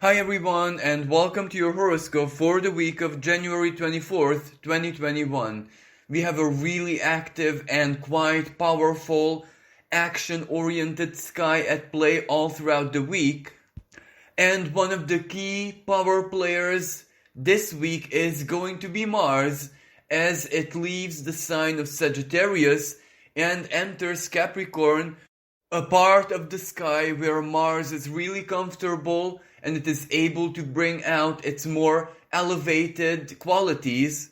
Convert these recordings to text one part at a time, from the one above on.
Hi everyone, and welcome to your horoscope for the week of January 24th, 2021. We have a really active and quite powerful, action-oriented sky at play all throughout the week. And one of the key power players this week is going to be Mars, as it leaves the sign of Sagittarius and enters Capricorn, a part of the sky where Mars is really comfortable and it is able to bring out its more elevated qualities.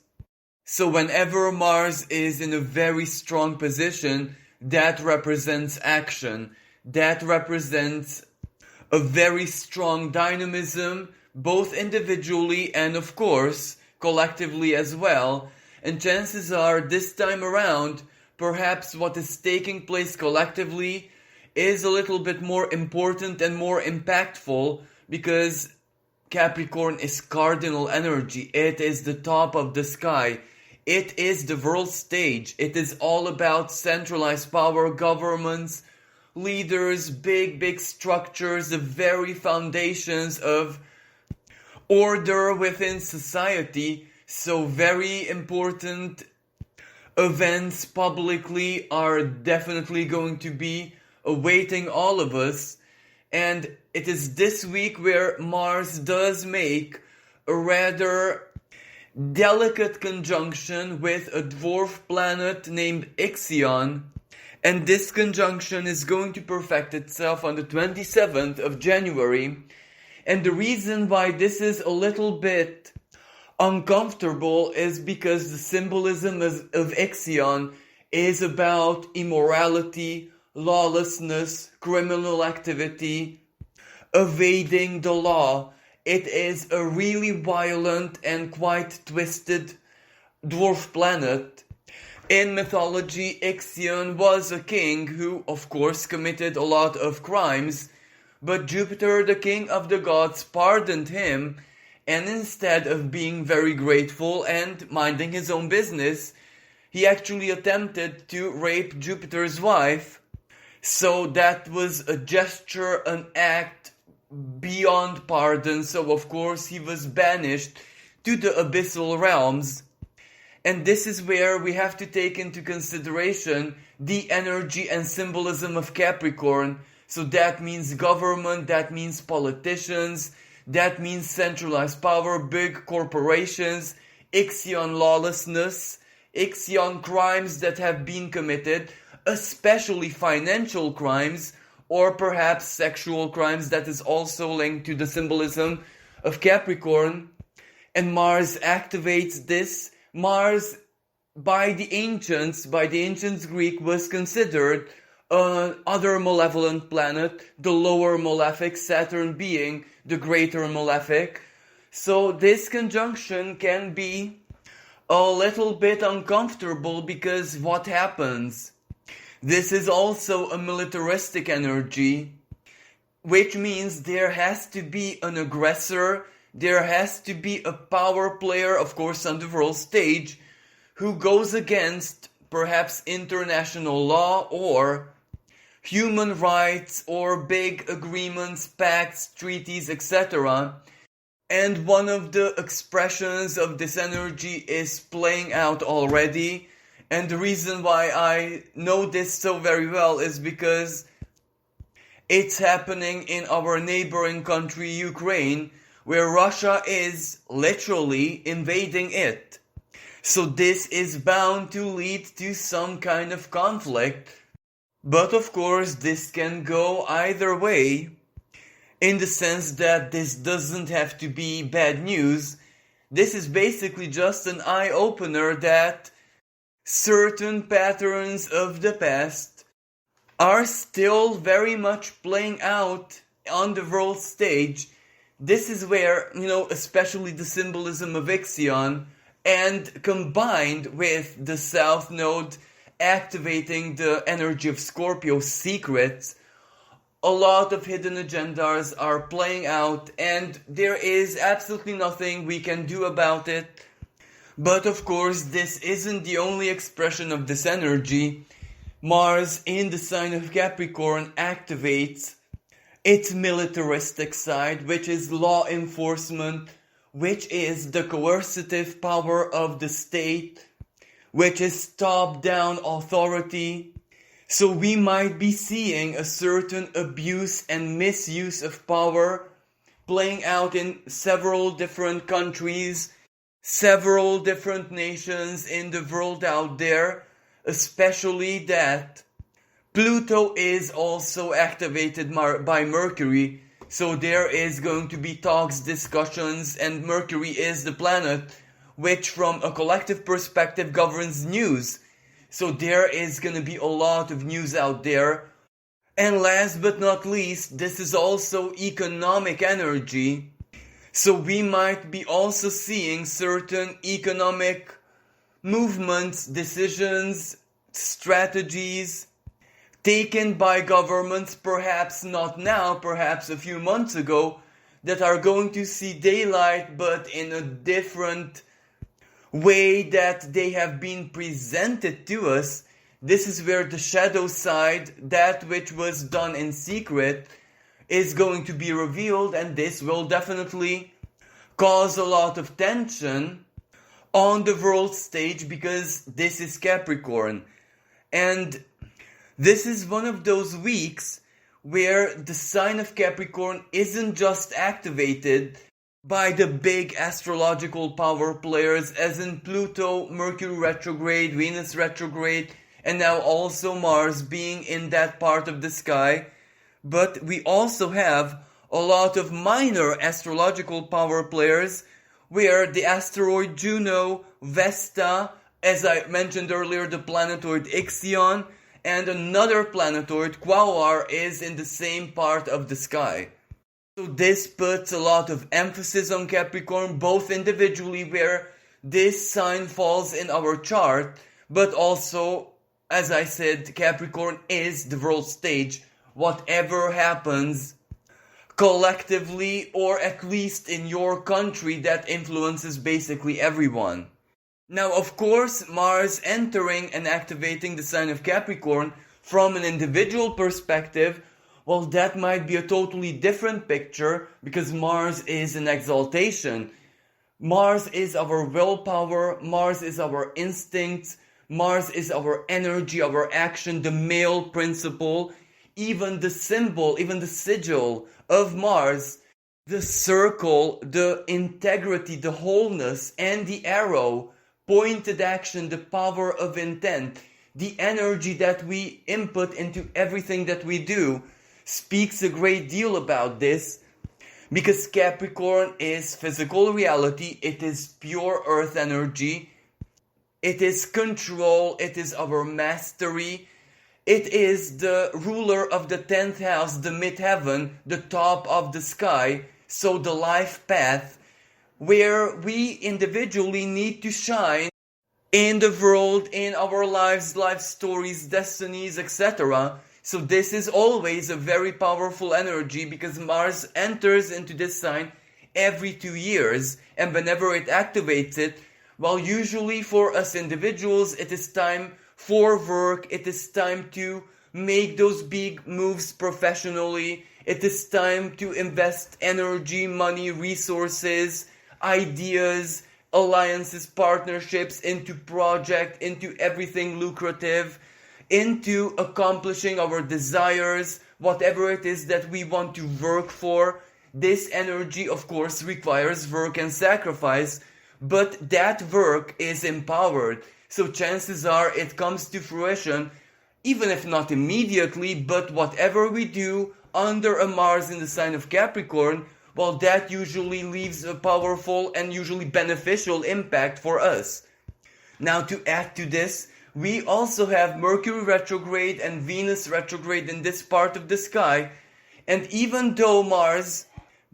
So whenever Mars is in a very strong position, that represents action. That represents a very strong dynamism, both individually and of course collectively as well. And chances are this time around, perhaps what is taking place collectively is a little bit more important and more impactful because Capricorn is cardinal energy. It is the top of the sky. It is the world stage. It is all about centralized power, governments, leaders, big structures, the very foundations of order within society. So very important events publicly are definitely going to be awaiting all of us. And it is this week where Mars does make a rather delicate conjunction with a dwarf planet named Ixion. And this conjunction is going to perfect itself on the 27th of January. And the reason why this is a little bit uncomfortable is because the symbolism of Ixion is about immorality, lawlessness, criminal activity, evading the law. It is a really violent and quite twisted dwarf planet. In mythology, Ixion was a king who, of course, committed a lot of crimes, but Jupiter, the king of the gods, pardoned him, and instead of being very grateful and minding his own business, he actually attempted to rape Jupiter's wife. So that was a gesture, an act beyond pardon. So of course he was banished to the abyssal realms. And this is where we have to take into consideration the energy and symbolism of Capricorn. So that means government, that means politicians, that means centralized power, big corporations, Ixion lawlessness, Ixion crimes that have been committed, especially financial crimes, or perhaps sexual crimes that is also linked to the symbolism of Capricorn. And Mars activates this. Mars, by the ancients Greek, was considered another malevolent planet, the lower malefic, Saturn being the greater malefic. So this conjunction can be a little bit uncomfortable because what happens? This is also a militaristic energy, which means there has to be an aggressor, there has to be a power player, of course, on the world stage, who goes against perhaps international law or human rights or big agreements, pacts, treaties, etc. And one of the expressions of this energy is playing out already. And the reason why I know this so very well is because it's happening in our neighboring country, Ukraine, where Russia is literally invading it. So this is bound to lead to some kind of conflict. But of course, this can go either way, in the sense that this doesn't have to be bad news. This is basically just an eye-opener that certain patterns of the past are still very much playing out on the world stage. This is where, especially the symbolism of Ixion, and combined with the South Node activating the energy of Scorpio secrets, a lot of hidden agendas are playing out, and there is absolutely nothing we can do about it. But of course, this isn't the only expression of this energy. Mars in the sign of Capricorn activates its militaristic side, which is law enforcement, which is the coercive power of the state, which is top-down authority. So we might be seeing a certain abuse and misuse of power playing out in several different countries, several different nations in the world out there, especially that Pluto is also activated by Mercury, so there is going to be talks, discussions, and Mercury is the planet which from a collective perspective governs news. So there is going to be a lot of news out there. And last but not least, this is also economic energy. So we might be also seeing certain economic movements, decisions, strategies taken by governments, perhaps not now, perhaps a few months ago, that are going to see daylight but in a different way that they have been presented to us. This is where the shadow side, that which was done in secret, is going to be revealed, and this will definitely cause a lot of tension on the world stage because this is Capricorn. And this is one of those weeks where the sign of Capricorn isn't just activated by the big astrological power players as in Pluto, Mercury retrograde, Venus retrograde, and now also Mars being in that part of the sky. But we also have a lot of minor astrological power players where the asteroid Juno, Vesta, as I mentioned earlier, the planetoid Ixion, and another planetoid, Quaoar, is in the same part of the sky. So this puts a lot of emphasis on Capricorn, both individually where this sign falls in our chart, but also, as I said, Capricorn is the world stage. Whatever happens collectively or at least in your country, that influences basically everyone. Now, of course, Mars entering and activating the sign of Capricorn from an individual perspective, well, that might be a totally different picture because Mars is an exaltation. Mars is our willpower, Mars is our instincts, Mars is our energy, our action, the male principle, even the symbol, even the sigil of Mars, the circle, the integrity, the wholeness, and the arrow, pointed action, the power of intent, the energy that we input into everything that we do, speaks a great deal about this, because Capricorn is physical reality, it is pure earth energy, it is control, it is our mastery, it is the ruler of the 10th house, the midheaven, the top of the sky, so the life path, where we individually need to shine in the world, in our lives, life stories, destinies, etc. So this is always a very powerful energy because Mars enters into this sign every 2 years, and whenever it activates it, well, usually for us individuals, it is time for work, it is time to make those big moves professionally, it is time to invest energy, money, resources, ideas, alliances, partnerships into project, into everything lucrative, into accomplishing our desires, whatever it is that we want to work for. This energy, of course, requires work and sacrifice, but that work is empowered. So chances are it comes to fruition, even if not immediately, but whatever we do under a Mars in the sign of Capricorn, well, that usually leaves a powerful and usually beneficial impact for us. Now, to add to this, we also have Mercury retrograde and Venus retrograde in this part of the sky, and even though Mars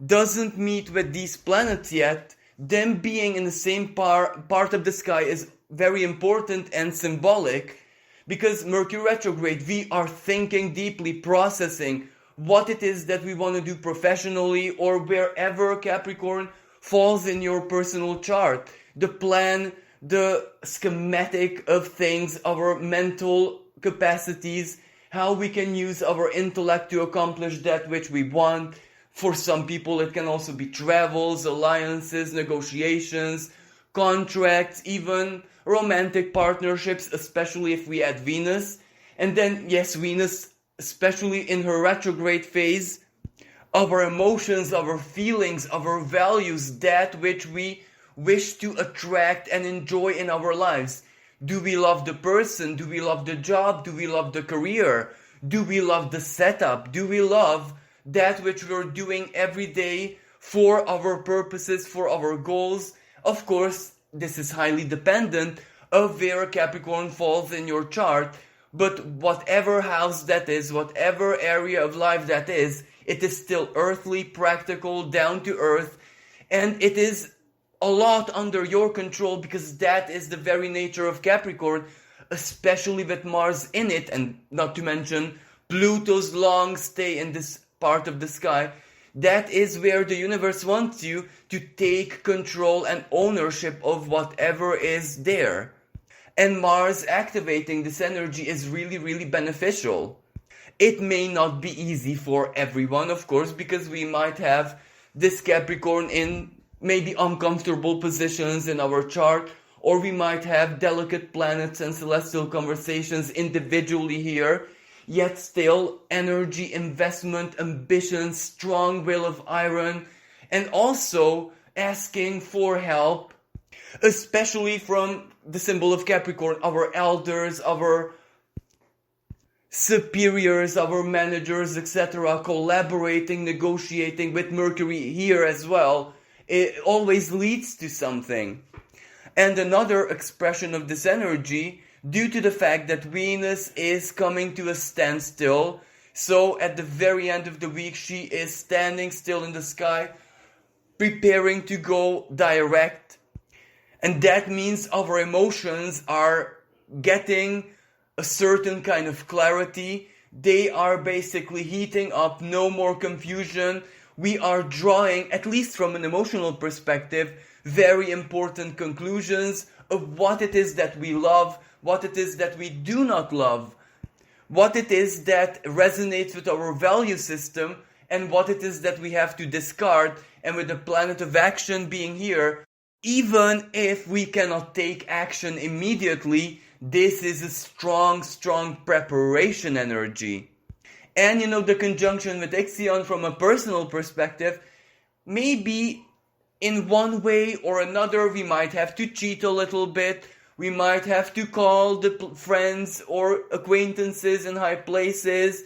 doesn't meet with these planets yet, them being in the same part of the sky is very important and symbolic, because Mercury retrograde, we are thinking deeply, processing what it is that we want to do professionally or wherever Capricorn falls in your personal chart. The plan, the schematic of things, our mental capacities how we can use our intellect to accomplish that which we want. For some people, it can also be travels, alliances, negotiations, contracts, even romantic partnerships, especially if we add Venus. And then, yes, Venus, especially in her retrograde phase, our emotions, our feelings, our values, that which we wish to attract and enjoy in our lives. Do we love the person? Do we love the job? Do we love the career? Do we love the setup? Do we love that which we're doing every day for our purposes, for our goals? Of course, this is highly dependent of where Capricorn falls in your chart, but whatever house that is, whatever area of life that is, it is still earthly, practical, down to earth, and it is a lot under your control because that is the very nature of Capricorn, especially with Mars in it, and not to mention Pluto's long stay in this part of the sky. That is where the universe wants you to take control and ownership of whatever is there. And Mars activating this energy is really, really beneficial. It may not be easy for everyone, of course, because we might have this Capricorn in maybe uncomfortable positions in our chart, or we might have delicate planets and celestial conversations individually here, yet still energy, investment, ambition, strong will of iron, and also asking for help, especially from the symbol of Capricorn, our elders, our superiors, our managers, etc., collaborating, negotiating with Mercury here as well. It always leads to something. And another expression of this energy, due to the fact that Venus is coming to a standstill, so at the very end of the week she is standing still in the sky, preparing to go direct. And that means our emotions are getting a certain kind of clarity. They are basically heating up, no more confusion. We are drawing, at least from an emotional perspective, very important conclusions of what it is that we love, what it is that we do not love, what it is that resonates with our value system, and what it is that we have to discard. And with the planet of action being here, even if we cannot take action immediately, this is a strong, strong preparation energy. And the conjunction with Ixion from a personal perspective, maybe in one way or another we might have to cheat a little bit, we might have to call the friends or acquaintances in high places,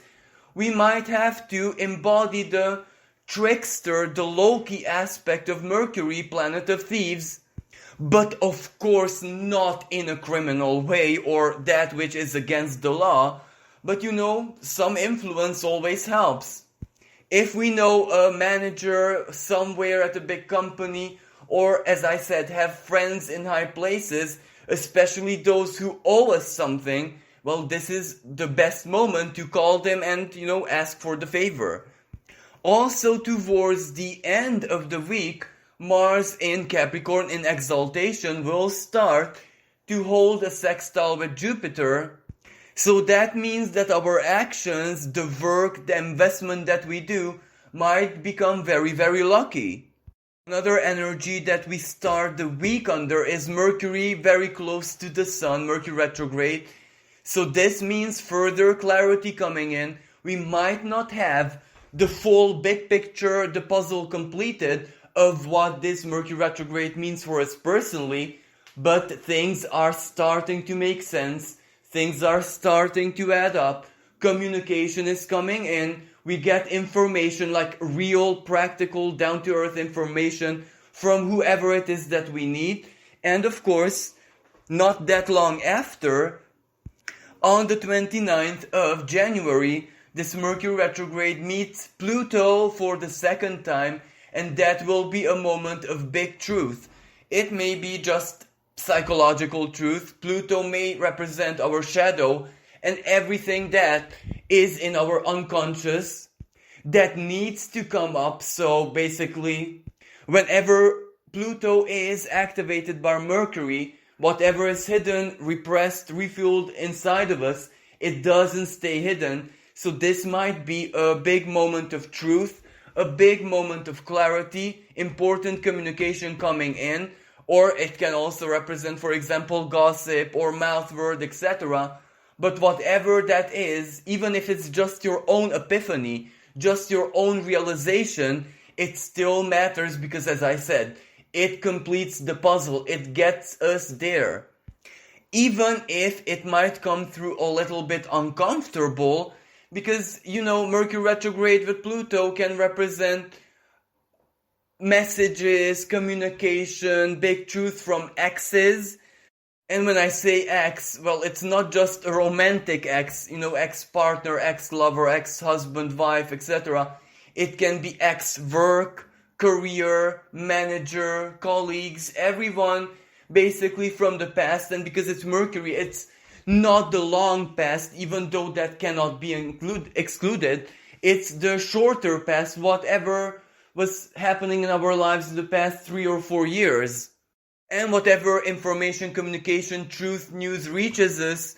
we might have to embody the trickster, the Loki aspect of Mercury, planet of thieves, but of course not in a criminal way or that which is against the law. But some influence always helps. If we know a manager somewhere at a big company, or as I said, have friends in high places, especially those who owe us something, well, this is the best moment to call them and, ask for the favor. Also, towards the end of the week, Mars in Capricorn in exaltation will start to hold a sextile with Jupiter. So that means that our actions, the work, the investment that we do, might become very, very lucky. Another energy that we start the week under is Mercury very close to the Sun, Mercury retrograde. So this means further clarity coming in. We might not have the full big picture, the puzzle completed of what this Mercury retrograde means for us personally, but things are starting to make sense. Things are starting to add up. Communication is coming in. We get information, like real, practical, down-to-earth information from whoever it is that we need. And of course, not that long after, on the 29th of January, this Mercury retrograde meets Pluto for the second time, and that will be a moment of big truth. It may be just psychological truth. Pluto may represent our shadow and everything that is in our unconscious that needs to come up. So basically, whenever Pluto is activated by Mercury, whatever is hidden, repressed, refueled inside of us, It doesn't stay hidden. So this might be a big moment of truth, a big moment of clarity, important communication coming in, or it can also represent, for example, gossip or mouth word, etc. But whatever that is, even if it's just your own epiphany, just your own realization, it still matters because, as I said, it completes the puzzle. It gets us there. Even if it might come through a little bit uncomfortable, because, Mercury retrograde with Pluto can represent messages, communication, big truth from exes. And when I say ex, well, it's not just a romantic ex, ex-partner, ex-lover, ex-husband, wife, etc. It can be ex-work, career, manager, colleagues, everyone basically from the past. And because it's Mercury, it's not the long past, even though that cannot be excluded. It's the shorter past, whatever was happening in our lives in the past 3 or 4 years. And whatever information, communication, truth, news reaches us,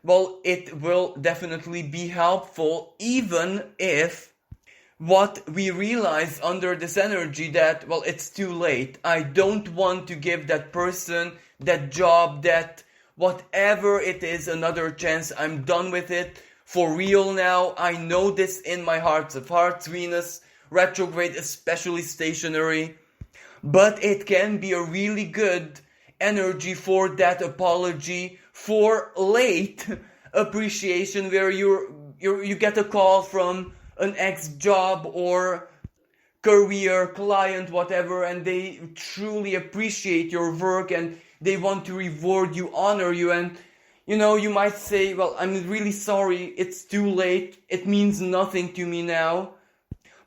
well, it will definitely be helpful, even if what we realize under this energy that, well, it's too late. I don't want to give that person, that job, that whatever it is, another chance. I'm done with it. For real now. I know this in my heart of hearts. Venus retrograde, especially stationary. But it can be a really good energy for that apology, for late appreciation, where you get a call from an ex-job or career, client, whatever, and they truly appreciate your work and they want to reward you, honor you, and you might say, well, I'm really sorry, it's too late, it means nothing to me now.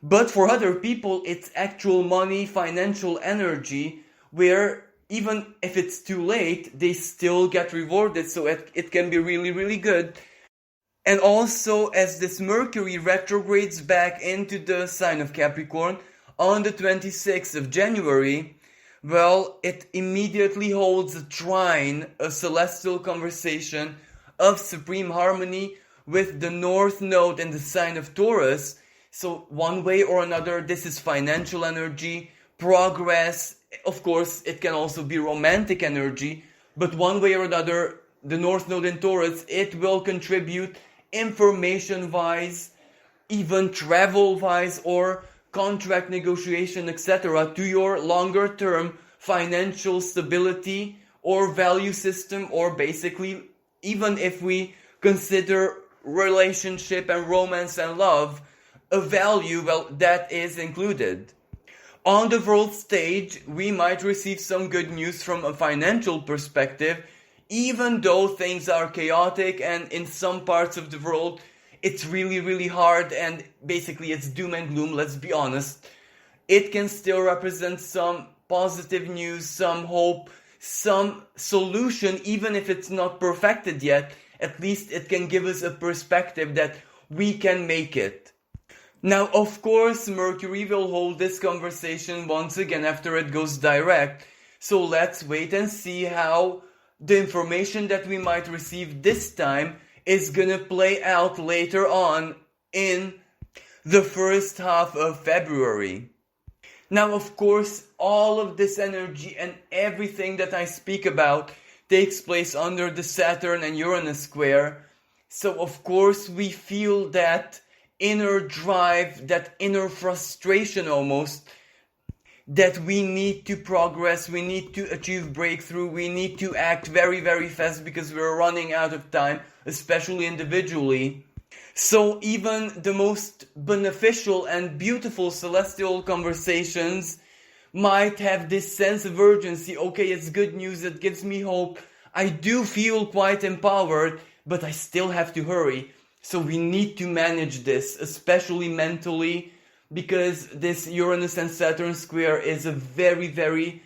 But for other people, it's actual money, financial energy, where even if it's too late, they still get rewarded, so it can be really, really good. And also, as this Mercury retrogrades back into the sign of Capricorn on the 26th of January, well, it immediately holds a trine, a celestial conversation of supreme harmony with the North Node in the sign of Taurus. So one way or another, this is financial energy, progress. Of course, it can also be romantic energy, but one way or another, the North Node in Taurus, it will contribute information-wise, even travel-wise, or contract negotiation, etc., to your longer-term financial stability or value system, or basically, even if we consider relationship and romance and love a value, well, that is included. On the world stage, we might receive some good news from a financial perspective, even though things are chaotic and in some parts of the world it's really, really hard and basically it's doom and gloom, let's be honest. It can still represent some positive news, some hope, some solution, even if it's not perfected yet. At least it can give us a perspective that we can make it. Now, of course, Mercury will hold this conversation once again after it goes direct. So let's wait and see how the information that we might receive this time is gonna play out later on in the first half of February. Now, of course, all of this energy and everything that I speak about takes place under the Saturn and Uranus square. So, of course, we feel that inner drive, that inner frustration almost, that we need to progress, we need to achieve breakthrough, we need to act very, very fast because we're running out of time, especially individually. So even the most beneficial and beautiful celestial conversations might have this sense of urgency. Okay, it's good news, it gives me hope. I do feel quite empowered, but I still have to hurry. So we need to manage this, especially mentally, because this Uranus and Saturn square is a very, very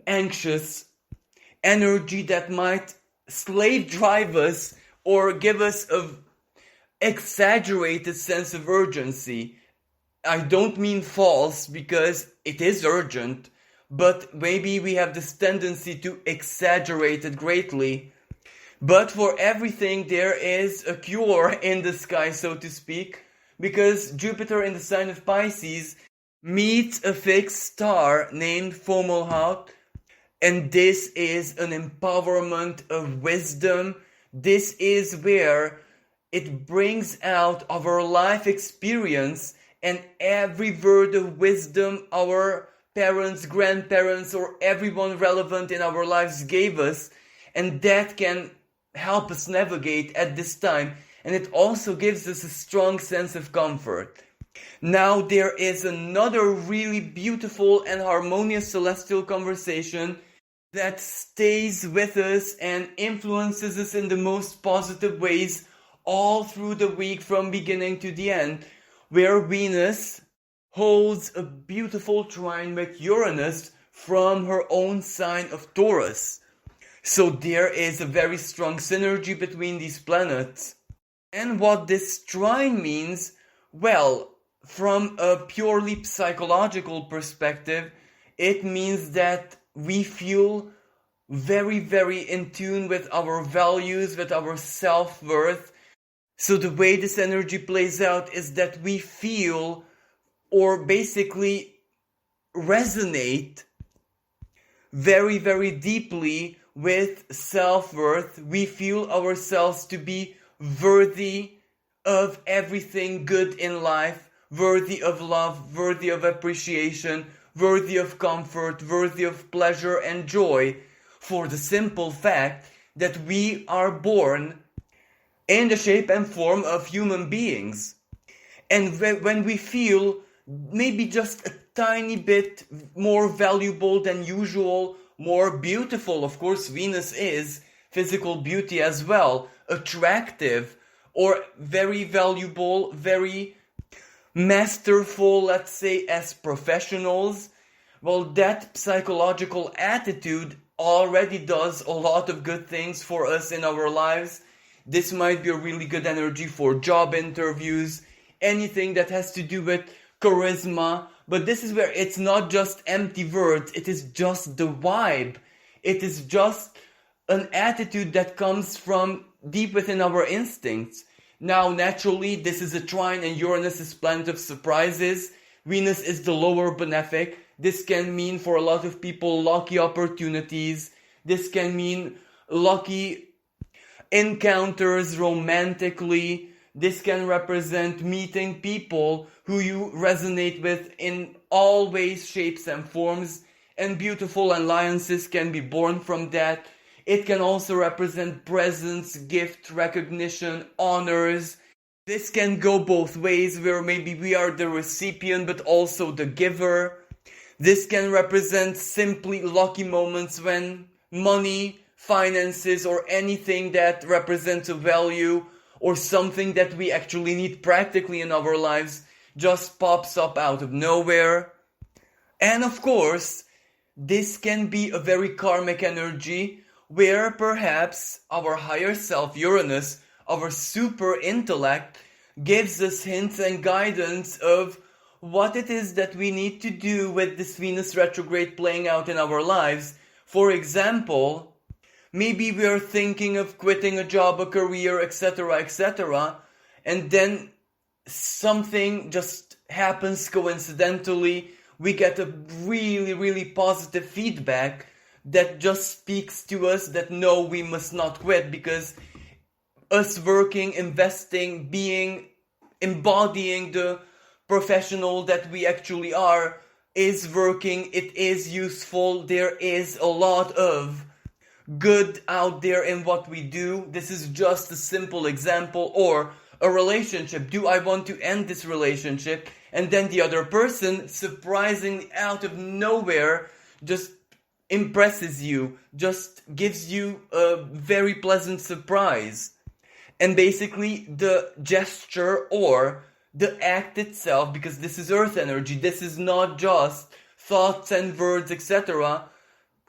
anxious energy that might slave drive us or give us an exaggerated sense of urgency. I don't mean false, because it is urgent, but maybe we have this tendency to exaggerate it greatly. But for everything there is a cure in the sky, so to speak, because Jupiter in the sign of Pisces meets a fixed star named Fomalhaut, and this is an empowerment of wisdom. This is where it brings out our life experience and every word of wisdom our parents, grandparents, or everyone relevant in our lives gave us, and that can help us navigate at this time, and it also gives us a strong sense of comfort. Now there is another really beautiful and harmonious celestial conversation that stays with us and influences us in the most positive ways all through the week from beginning to the end, where Venus holds a beautiful trine with Uranus from her own sign of Taurus. So there is a very strong synergy between these planets. And what this trine means, well, from a purely psychological perspective, it means that we feel very, very in tune with our values, with our self-worth. So the way this energy plays out is that we feel, or basically resonate very, very deeply with self-worth. We feel ourselves to be worthy of everything good in life, worthy of love, worthy of appreciation, worthy of comfort, worthy of pleasure and joy, for the simple fact that we are born in the shape and form of human beings. And when we feel maybe just a tiny bit more valuable than usual, more beautiful, of course Venus is physical beauty as well, attractive, or very valuable, very masterful, let's say, as professionals, well, that psychological attitude already does a lot of good things for us in our lives. This might be a really good energy for job interviews, anything that has to do with charisma. But this is where it's not just empty words, it is just the vibe. It is just an attitude that comes from deep within our instincts. Now, naturally, this is a trine and Uranus is planet of surprises. Venus is the lower benefic. This can mean for a lot of people lucky opportunities. This can mean lucky encounters romantically. This can represent meeting people who you resonate with in all ways, shapes and forms, and beautiful alliances can be born from that. It can also represent presents, gift, recognition, honors. This can go both ways, where maybe we are the recipient but also the giver. This can represent simply lucky moments when money, finances, or anything that represents a value or something that we actually need practically in our lives just pops up out of nowhere. And of course, this can be a very karmic energy where perhaps our higher self, Uranus, our super intellect, gives us hints and guidance of what it is that we need to do with this Venus retrograde playing out in our lives. For example, maybe we are thinking of quitting a job, a career, etc., and then something just happens coincidentally. We get a really, really positive feedback that just speaks to us that no, we must not quit, because us working, investing, being, embodying the professional that we actually are is working, it is useful, there is a lot of good out there in what we do. This is just a simple example. Or a relationship. Do I want to end this relationship? And then the other person, surprisingly out of nowhere, just impresses you, just gives you a very pleasant surprise. And basically the gesture or the act itself, because this is earth energy, this is not just thoughts and words, etc.,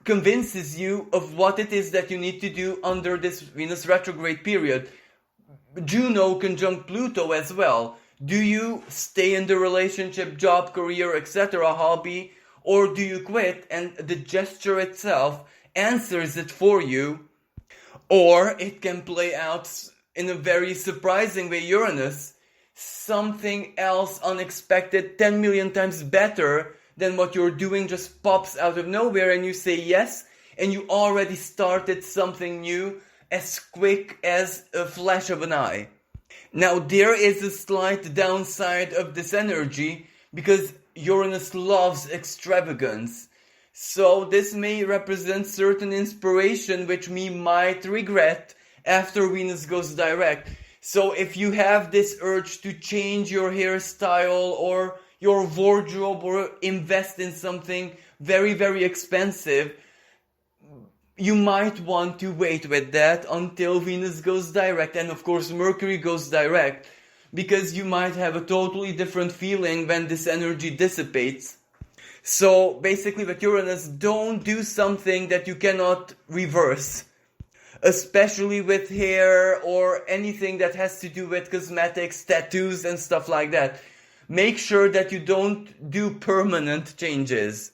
convinces you of what it is that you need to do under this Venus retrograde period. Juno conjunct Pluto as well. Do you stay in the relationship, job, career, etc., hobby, or do you quit? And the gesture itself answers it for you. Or it can play out in a very surprising way, Uranus. Something else unexpected 10 million times better than what you're doing just pops out of nowhere and you say yes, and you already started something new as quick as a flash of an eye. Now there is a slight downside of this energy because Uranus loves extravagance. So this may represent certain inspiration which we might regret after Venus goes direct. So if you have this urge to change your hairstyle or your wardrobe or invest in something very, very expensive, you might want to wait with that until Venus goes direct and of course Mercury goes direct, because you might have a totally different feeling when this energy dissipates. So basically with Uranus, don't do something that you cannot reverse, especially with hair or anything that has to do with cosmetics, tattoos and stuff like that. Make sure that you don't do permanent changes.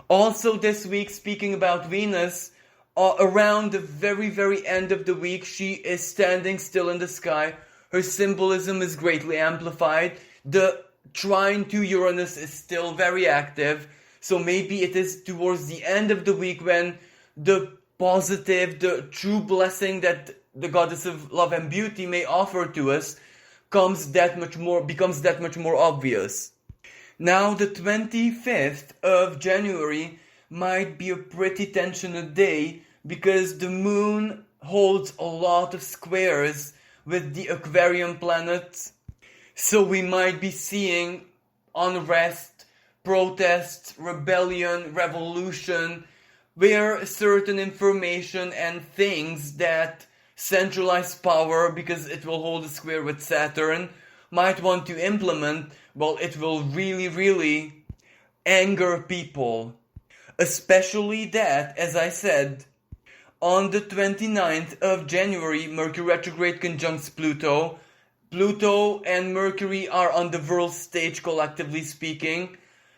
Also this week, speaking about Venus, around the very, very end of the week, she is standing still in the sky. Her symbolism is greatly amplified. The trine to Uranus is still very active. So maybe it is towards the end of the week when the positive, the true blessing that the goddess of love and beauty may offer to us becomes that much more obvious. Now the 25th of January might be a pretty tensioned day because the moon holds a lot of squares with the Aquarian planets. So we might be seeing unrest, protests, rebellion, revolution, where certain information and things that centralize power, because it will hold a square with Saturn, might want to implement, well, it will really, really anger people. Especially that, as I said, on the 29th of January, Mercury retrograde conjuncts Pluto. Pluto and Mercury are on the world stage, collectively speaking.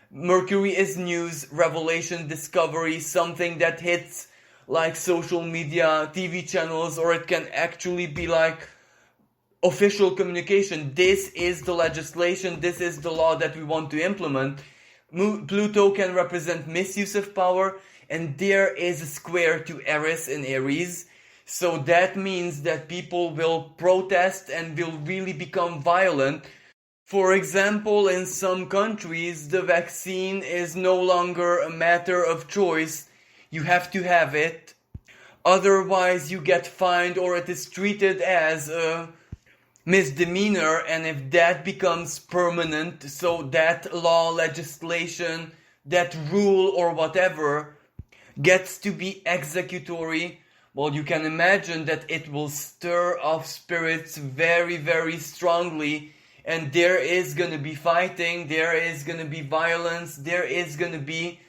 Mercury is news, revelation, discovery, something that hits like social media, TV channels, or it can actually be like official communication. This is the legislation, this is the law that we want to implement. Pluto can represent misuse of power, and there is a square to Eris in Aries. So that means that people will protest and will really become violent. For example, in some countries, the vaccine is no longer a matter of choice. You have to have it. Otherwise, you get fined, or it is treated as a misdemeanor. And if that becomes permanent, so that law, legislation, that rule or whatever gets to be executory, well, you can imagine that it will stir up spirits very, very strongly. And there is going to be fighting, there is going to be violence, there is going to be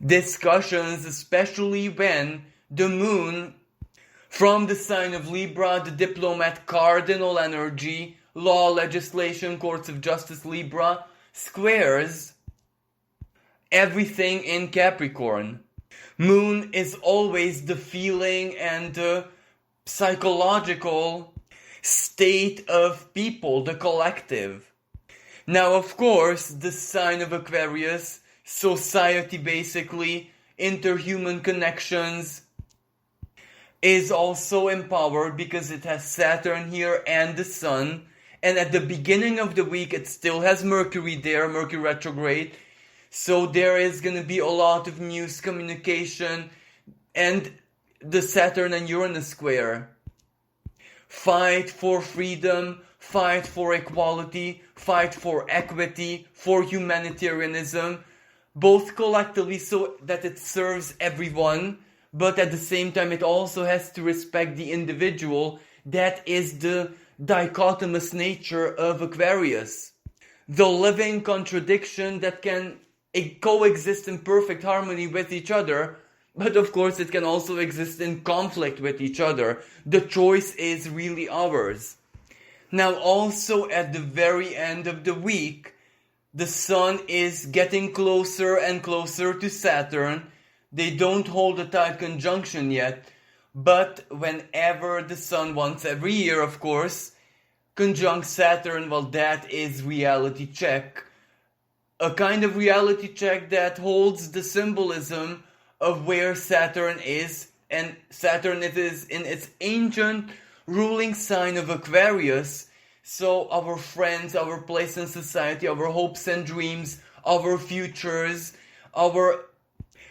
discussions, especially when the moon, from the sign of Libra, the diplomat, cardinal energy, law, legislation, courts of justice, Libra, squares everything in Capricorn. Moon is always the feeling and the psychological state of people, the collective. Now, of course, the sign of Aquarius, society basically, interhuman connections, is also empowered because it has Saturn here and the Sun. And at the beginning of the week, it still has Mercury there, Mercury retrograde. So there is going to be a lot of news, communication, and the Saturn and Uranus square. Fight for freedom, fight for equality, fight for equity, for humanitarianism, both collectively so that it serves everyone, but at the same time it also has to respect the individual. That is the dichotomous nature of Aquarius. The living contradiction that can coexist in perfect harmony with each other, but of course it can also exist in conflict with each other. The choice is really ours. Now also at the very end of the week, the Sun is getting closer and closer to Saturn. They don't hold a tight conjunction yet, But whenever the Sun, once every year of course, conjunct Saturn, well, that is reality check. A kind of reality check that holds the symbolism of where Saturn is, and Saturn it is in its ancient ruling sign of Aquarius. So our friends, our place in society, our hopes and dreams, our futures, our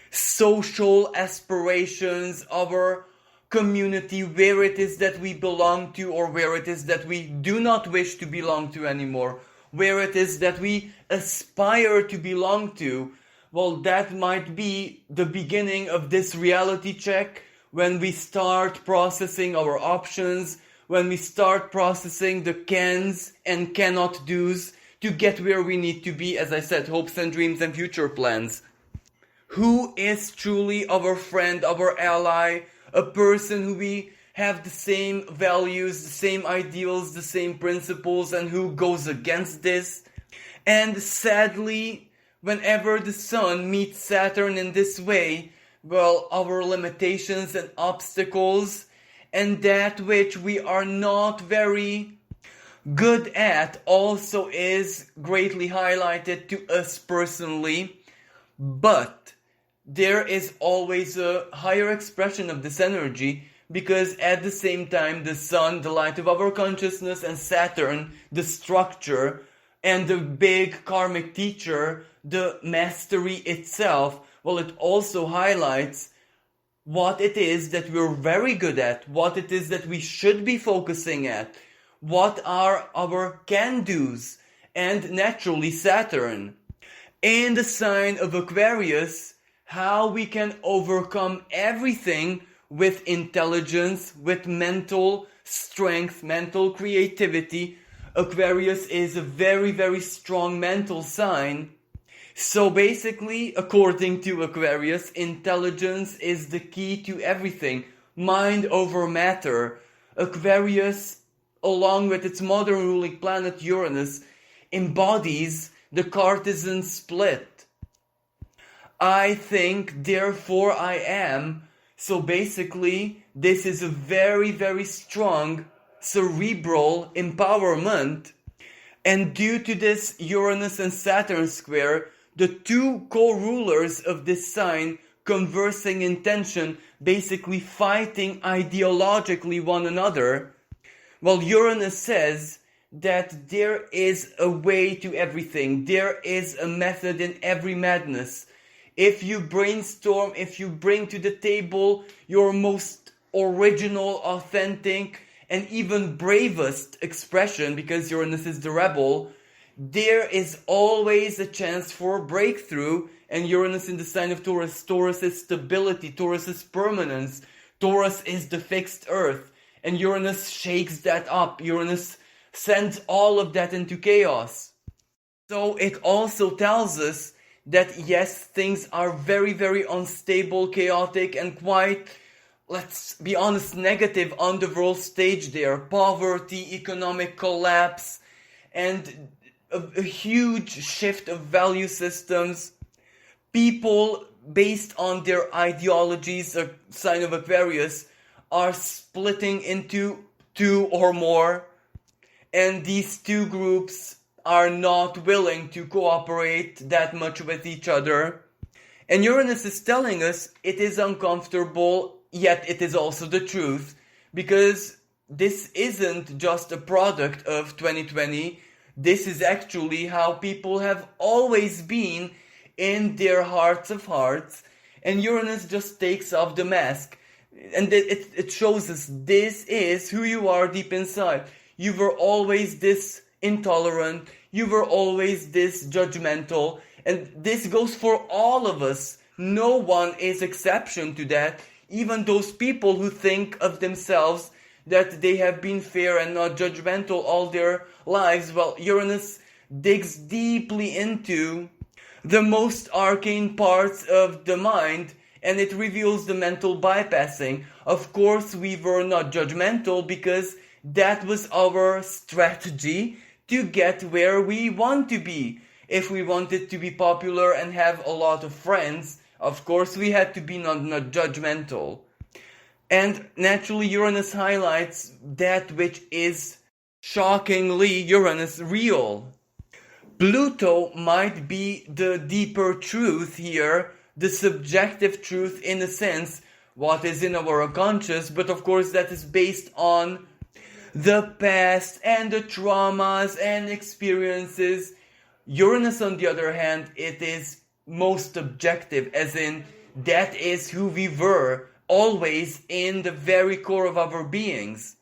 social aspirations, our community, where it is that we belong to or where it is that we do not wish to belong to anymore, where it is that we aspire to belong to, well, that might be the beginning of this reality check when we start processing our options, when we start processing the cans and cannot do's to get where we need to be, as I said, hopes and dreams and future plans. Who is truly our friend, our ally, a person who we have the same values, the same ideals, the same principles, and who goes against this? And sadly, whenever the Sun meets Saturn in this way, well, our limitations and obstacles, and that which we are not very good at, also is greatly highlighted to us personally. But there is always a higher expression of this energy, because at the same time the Sun, the light of our consciousness, and Saturn, the structure, and the big karmic teacher, the mastery itself, well, it also highlights what it is that we're very good at, what it is that we should be focusing at, what are our can-dos, and naturally Saturn. In the sign of Aquarius, how we can overcome everything with intelligence, with mental strength, mental creativity. Aquarius is a very, very strong mental sign. So basically, according to Aquarius, intelligence is the key to everything. Mind over matter. Aquarius, along with its modern ruling planet Uranus, embodies the Cartesian split. I think, therefore I am. So basically, this is a very, very strong cerebral empowerment. And due to this Uranus and Saturn square, the two co-rulers of this sign conversing in tension, basically fighting ideologically one another. Well, Uranus says that there is a way to everything. There is a method in every madness. If you brainstorm, if you bring to the table your most original, authentic, and even bravest expression, because Uranus is the rebel, there is always a chance for a breakthrough. And Uranus in the sign of Taurus, Taurus is stability, Taurus is permanence, Taurus is the fixed earth. And Uranus shakes that up. Uranus sends all of that into chaos. So it also tells us that yes, things are very, very unstable, chaotic, and quite, let's be honest, negative on the world stage there. Poverty, economic collapse, and a huge shift of value systems. People, based on their ideologies, a sign of Aquarius, are splitting into two or more. And these two groups are not willing to cooperate that much with each other. And Uranus is telling us it is uncomfortable, yet it is also the truth, because this isn't just a product of 2020. This is actually how people have always been in their hearts of hearts. And Uranus just takes off the mask. And it shows us this is who you are deep inside. You were always this intolerant. You were always this judgmental. And this goes for all of us. No one is exception to that. Even those people who think of themselves that they have been fair and not judgmental all their lives. Well, Uranus digs deeply into the most arcane parts of the mind, and it reveals the mental bypassing. Of course, we were not judgmental because that was our strategy to get where we want to be. If we wanted to be popular and have a lot of friends, of course we had to be not judgmental. And naturally, Uranus highlights that which is shockingly Uranus real. Pluto might be the deeper truth here, the subjective truth in a sense, what is in our unconscious, but of course that is based on the past and the traumas and experiences. Uranus, on the other hand, it is most objective, as in that is who we were, always in the very core of our beings.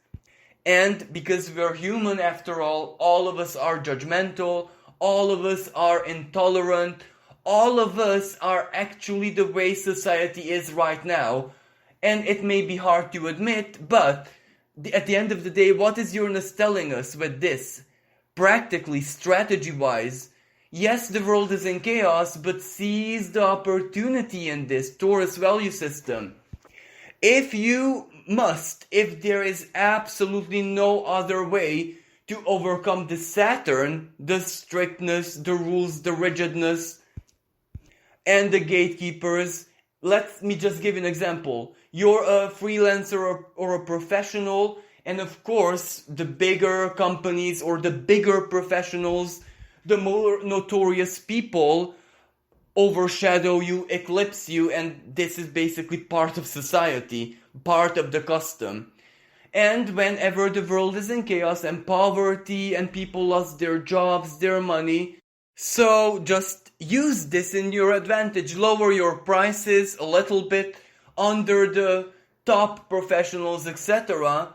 And because we're human after all of us are judgmental, all of us are intolerant, all of us are actually the way society is right now. And it may be hard to admit, but at the end of the day, what is Uranus telling us with this? Practically, strategy-wise, yes, the world is in chaos, but seize the opportunity in this Taurus value system. If there is absolutely no other way to overcome the Saturn, the strictness, the rules, the rigidness, and the gatekeepers, let me just give you an example. You're a freelancer or a professional, and of course, the bigger companies or the bigger professionals, the more notorious people overshadow you, eclipse you, and this is basically part of society, part of the custom. And whenever the world is in chaos and poverty and people lost their jobs, their money, so just use this in your advantage. Lower your prices a little bit under the top professionals, etc.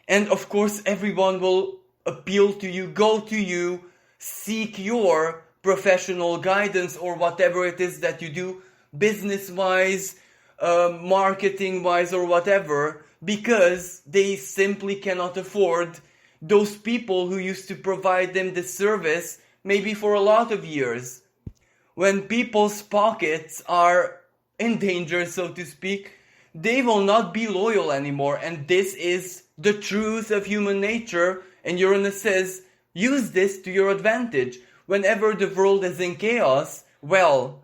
And of course, everyone will appeal to you, go to you, seek your professional guidance or whatever it is that you do, business-wise, marketing-wise, or whatever, because they simply cannot afford those people who used to provide them this service, maybe for a lot of years. When people's pockets are in danger, so to speak, they will not be loyal anymore, and this is the truth of human nature, and Uranus says, use this to your advantage. Whenever the world is in chaos, well,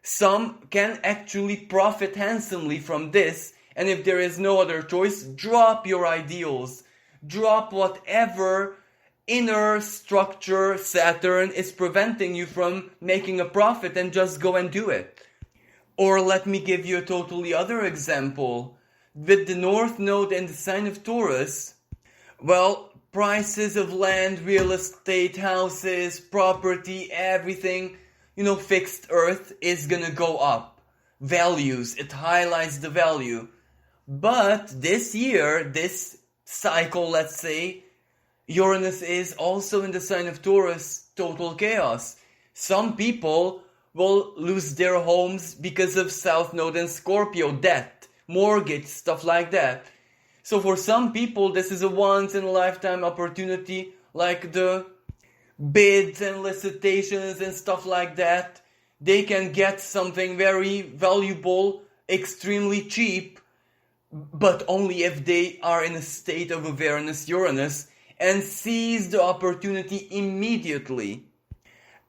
some can actually profit handsomely from this, and if there is no other choice, drop your ideals. Drop whatever inner structure Saturn is preventing you from making a profit and just go and do it. Or let me give you a totally other example. With the North Node and the sign of Taurus, well, prices of land, real estate, houses, property, everything, fixed earth is gonna go up. Values, it highlights the value. But this year, this cycle, let's say, Uranus is also in the sign of Taurus, total chaos. Some people will lose their homes because of South Node and Scorpio, debt, mortgage, stuff like that. So for some people, this is a once-in-a-lifetime opportunity, like the bids and licitations and stuff like that. They can get something very valuable, extremely cheap, but only if they are in a state of awareness, Uranus, and seize the opportunity immediately.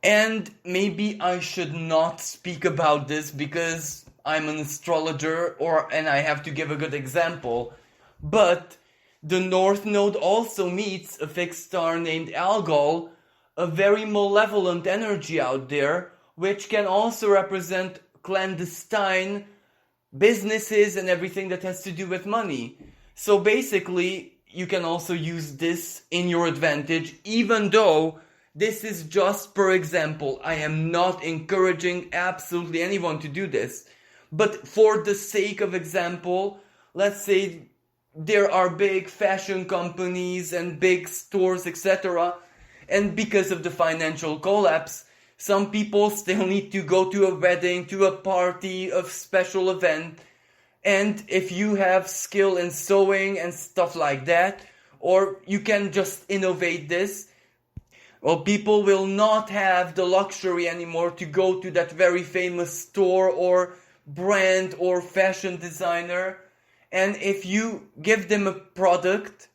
And maybe I should not speak about this because I'm an astrologer and I have to give a good example. But the North Node also meets a fixed star named Algol, a very malevolent energy out there, which can also represent clandestine businesses and everything that has to do with money. So basically, you can also use this in your advantage, even though this is just per example. I am not encouraging absolutely anyone to do this. But for the sake of example, let's say there are big fashion companies and big stores, etc. And because of the financial collapse, some people still need to go to a wedding, to a party, a special event. And if you have skill in sewing and stuff like that, or you can just innovate this, well, people will not have the luxury anymore to go to that very famous store or brand or fashion designer. And if you give them a product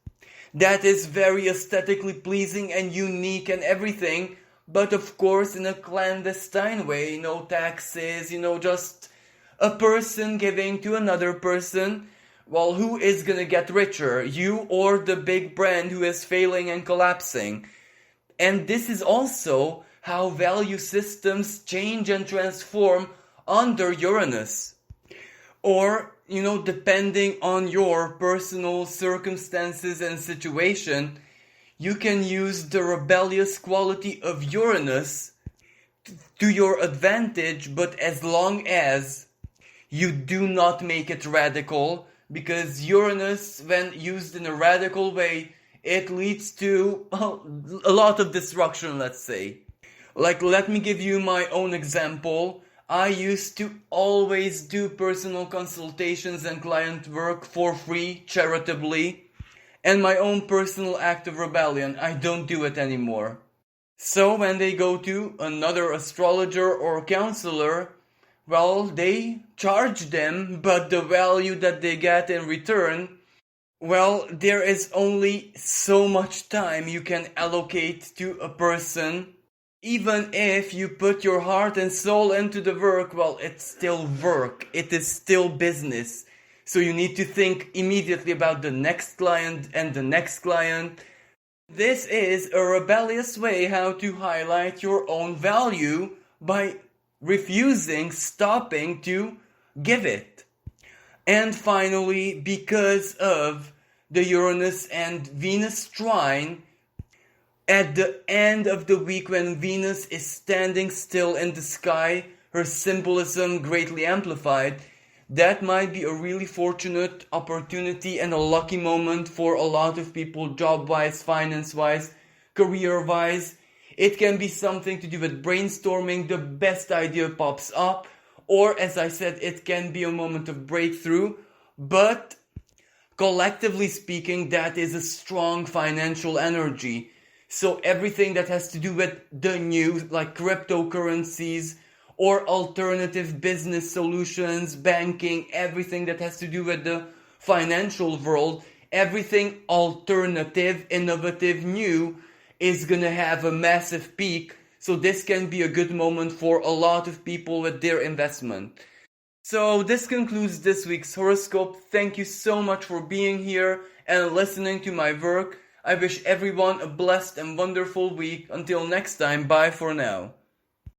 that is very aesthetically pleasing and unique and everything, but of course in a clandestine way, no taxes, just a person giving to another person, well, who is gonna get richer? You or the big brand who is failing and collapsing? And this is also how value systems change and transform under Uranus. Or, depending on your personal circumstances and situation, you can use the rebellious quality of Uranus to your advantage, but as long as you do not make it radical, because Uranus, when used in a radical way, it leads to a lot of destruction, let's say. Like, let me give you my own example. I used to always do personal consultations and client work for free, charitably, and my own personal act of rebellion. I don't do it anymore. So when they go to another astrologer or counselor, well, they charge them, but the value that they get in return, well, there is only so much time you can allocate to a person. Even if you put your heart and soul into the work, well, it's still work. It is still business. So you need to think immediately about the next client and the next client. This is a rebellious way how to highlight your own value by stopping to give it. And finally, because of the Uranus and Venus trine, at the end of the week when Venus is standing still in the sky, her symbolism greatly amplified, that might be a really fortunate opportunity and a lucky moment for a lot of people, job-wise, finance-wise, career-wise. It can be something to do with brainstorming, the best idea pops up, or as I said, it can be a moment of breakthrough, but collectively speaking, that is a strong financial energy. So everything that has to do with the new, like cryptocurrencies or alternative business solutions, banking, everything that has to do with the financial world, everything alternative, innovative, new, is gonna have a massive peak. So this can be a good moment for a lot of people with their investment. So this concludes this week's horoscope. Thank you so much for being here and listening to my work. I wish everyone a blessed and wonderful week. Until next time, bye for now.